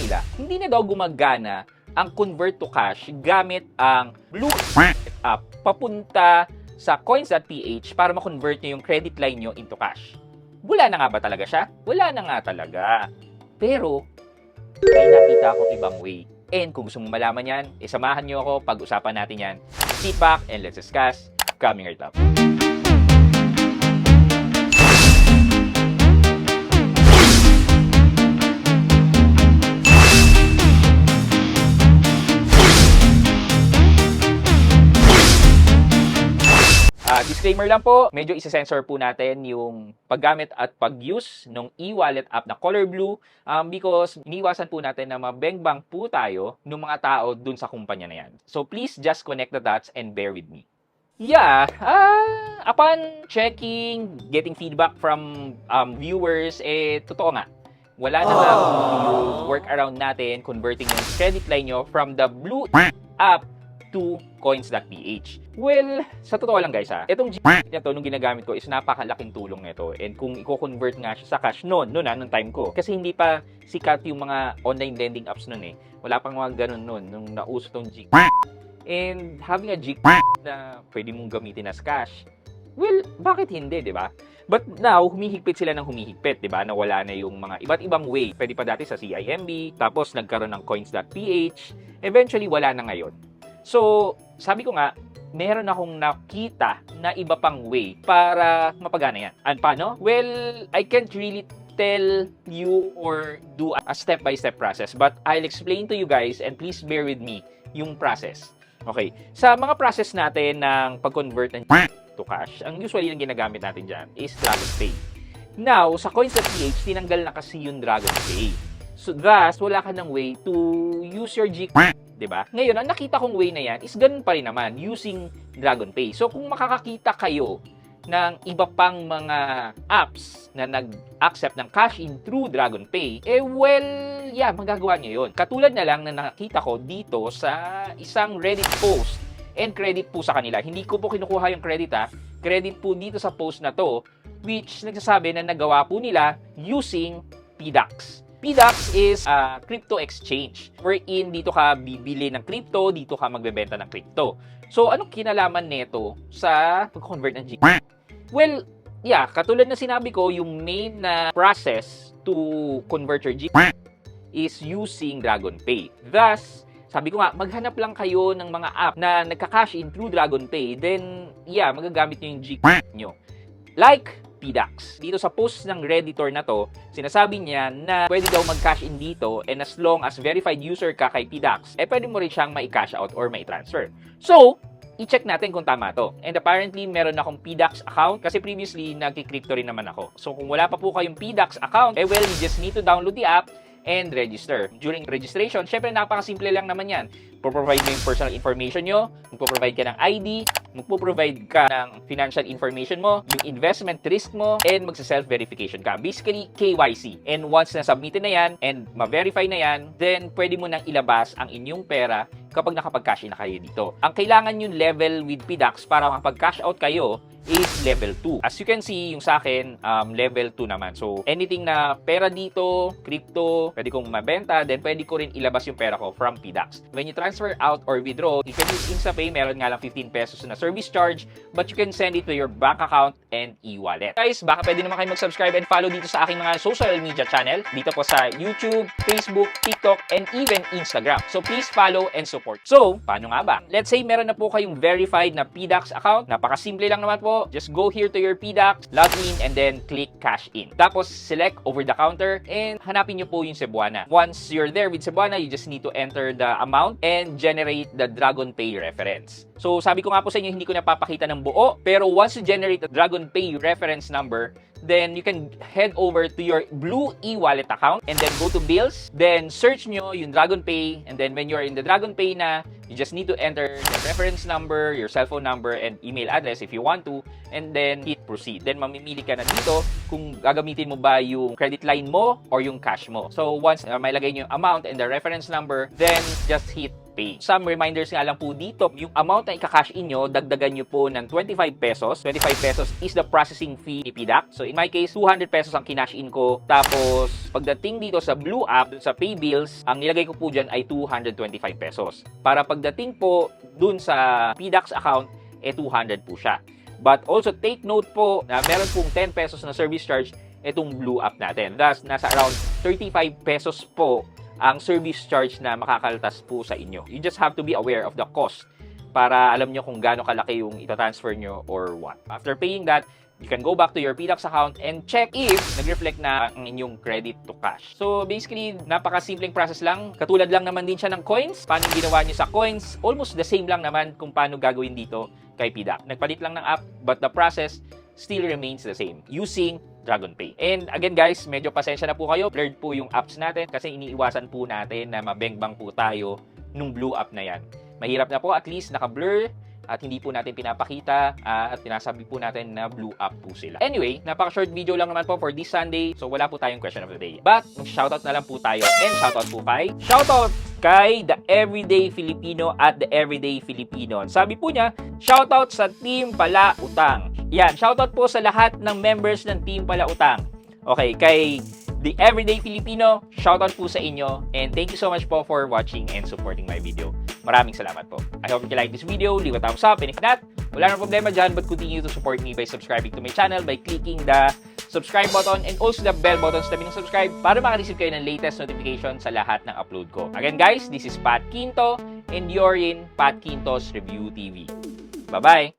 nila, hindi na daw gumagana ang convert to cash gamit ang Blue app papunta sa coins.ph para ma-convert nyo yung credit line nyo into cash. Wala na nga ba talaga siya? Wala na nga talaga. Pero, may nakita akong ibang way. And kung gusto mo malaman yan, samahan nyo ako, pag-usapan natin yan. Sit back and let's discuss coming right up. Disclaimer lang po, medyo isa-sensor po natin yung paggamit at pag-use ng e-wallet app na Color Blue because iniwasan po natin na mabengbang po tayo ng mga tao dun sa kumpanya na yan. So please just connect the dots and bear with me. Yeah, upon checking, getting feedback from viewers, totoo nga. Wala na nga yung workaround natin converting yung credit line nyo from the Blue app to coins.ph. Well, sa totoo lang guys itong G na to nung ginagamit ko is napakalaking tulong nito. And kung i-convert nga siya sa cash noon time ko. Kasi hindi pa sikat yung mga online lending apps noon Wala pang mga ganun noon nung nauso tong G. And having a G na pwede mong gamitin as cash, well, bakit hindi, di ba? But now, humihigpit sila ng humihigpit, di ba? Nawala na yung mga iba't ibang way. Pwede pa dati sa CIMB, tapos nagkaroon ng coins.ph. Eventually, wala na ngayon. So, sabi ko nga, meron akong nakita na iba pang way para mapagana yan. And paano? Well, I can't really tell you or do a step-by-step process, but I'll explain to you guys and please bear with me yung process. Okay. Sa mga process natin ng pag-convert ng to cash, ang usually yung ginagamit natin dyan is DragonPay. Now, sa coins.ph, tinanggal na kasi yung DragonPay. So, thus, wala ka ng way to use your G, diba? Ngayon, ang nakita kong way na yan is ganun pa rin naman, using DragonPay. So, kung makakakita kayo ng iba pang mga apps na nag-accept ng cash in through DragonPay, well, yeah, magagawa nyo yun. Katulad na lang na nakita ko dito sa isang Reddit post. And credit po sa kanila. Hindi ko po kinukuha yung credit Credit po dito sa post na to, which nagsasabi na nagawa po nila using PDAX. PDAX is a crypto exchange wherein dito ka bibili ng crypto, dito ka magbebenta ng crypto. So, anong kinalaman nito sa pag-convert ng G? Well, yeah, katulad na sinabi ko, yung main na process to convert your G is using DragonPay. Thus, sabi ko nga, maghanap lang kayo ng mga app na nagka-cash in through DragonPay, then, yeah, magagamit nyo yung G nyo. Like PDAX. Dito sa post ng Redditor na to, sinasabi niya na pwede daw mag-cash in dito and as long as verified user ka kay PDAX, pwede mo rin siyang mai-cash out or mai-transfer. So, i-check natin kung tama to. And apparently, meron akong PDAX account kasi previously, nagki-crypto rin naman ako. So, kung wala pa po kayong PDAX account, well, you just need to download the app and register. During registration, syempre napakasimple lang naman yan. Provide mo yung personal information nyo, magpo-provide ka ng ID, magpo-provide ka ng financial information mo, yung investment risk mo, and magsa-self-verification ka. Basically, KYC. And once na-submitted na yan, and ma-verify na yan, then pwede mo nang ilabas ang inyong pera kapag nakapag-cash in na kayo dito. Ang kailangan yung level with PDAX para makapag-cash out kayo is level 2. As you can see, yung sa akin, level 2 naman. So, anything na pera dito, crypto, pwede kong mabenta, then pwede ko rin ilabas yung pera ko from PDAX. When you transfer out or withdraw, you can use InstaPay. Meron nga lang 15 pesos na service charge, but you can send it to your bank account and e-wallet. Guys, baka pwede naman kayo mag-subscribe and follow dito sa aking mga social media channel. Dito po sa YouTube, Facebook, TikTok, and even Instagram. So, please follow and support. So, paano nga ba? Let's say meron na po kayong verified na PDAX account. Napakasimple lang naman po. Just go here to your PDAX, log in, and then click cash in. Tapos, select over the counter and hanapin nyo po yung Cebuana. Once you're there with Cebuana, you just need to enter the amount and generate the DragonPay reference. So, sabi ko nga po sa inyo, hindi ko napapakita ng buo. Pero once you generate the DragonPay reference number, then you can head over to your Blue e-wallet account and then go to bills. Then search nyo yung DragonPay, and then when you're in the DragonPay na, you just need to enter the reference number, your cell phone number, and email address if you want to, and then hit proceed. Then mamimili ka na dito kung gagamitin mo ba yung credit line mo or yung cash mo. So once may lagay nyo yung amount and the reference number, then just hit Pay. Some reminders nga lang po dito, yung amount na ika-cash in nyo, dagdagan nyo po ng 25 pesos. 25 pesos is the processing fee ni PDAC. So in my case, 200 pesos ang kinash in ko. Tapos, pagdating dito sa Blue app, dun sa Pay Bills, ang nilagay ko po dyan ay 225 pesos. Para pagdating po dun sa PDAC's account, 200 po siya. But also take note po na meron pong 10 pesos na service charge itong Blue app natin. Thus, nasa around 35 pesos po ang service charge na makakaltas po sa inyo. You just have to be aware of the cost para alam nyo kung gaano kalaki yung itatransfer nyo or what. After paying that, you can go back to your PDAX account and check if nag-reflect na ang inyong credit to cash. So basically, napaka-simpleng process lang. Katulad lang naman din siya ng coins. Paano ginawa nyo sa coins? Almost the same lang naman kung paano gagawin dito kay PDAC. Nagpalit lang ng app, but the process still remains the same using DragonPay. And again guys, medyo pasensya na po kayo. Blurred po yung apps natin kasi iniiwasan po natin na mabengbang po tayo nung Blue app na yan. Mahirap na po, at least naka-blur at hindi po natin pinapakita at pinasabi po natin na Blue app po sila. Anyway, napaka-short video lang naman po for this Sunday, so wala po tayong question of the day. But, mag-shoutout na lang po tayo. And shoutout po kay The Everyday Filipino at The Everyday Filipino. Sabi po niya, shoutout sa Team Pala Utang. Yan, shoutout po sa lahat ng members ng Team Pala Utang. Okay, kay The Everyday Filipino, shoutout po sa inyo. And thank you so much po for watching and supporting my video. Maraming salamat po. I hope you like this video. Leave a thumbs up. And if not, wala nang problema dyan, but continue to support me by subscribing to my channel by clicking the subscribe button and also the bell button sa tabi ng subscribe para makareceive kayo ng latest notification sa lahat ng upload ko. Again guys, this is Pat Quinto and you're in Pat Quinto's Review TV. Bye-bye!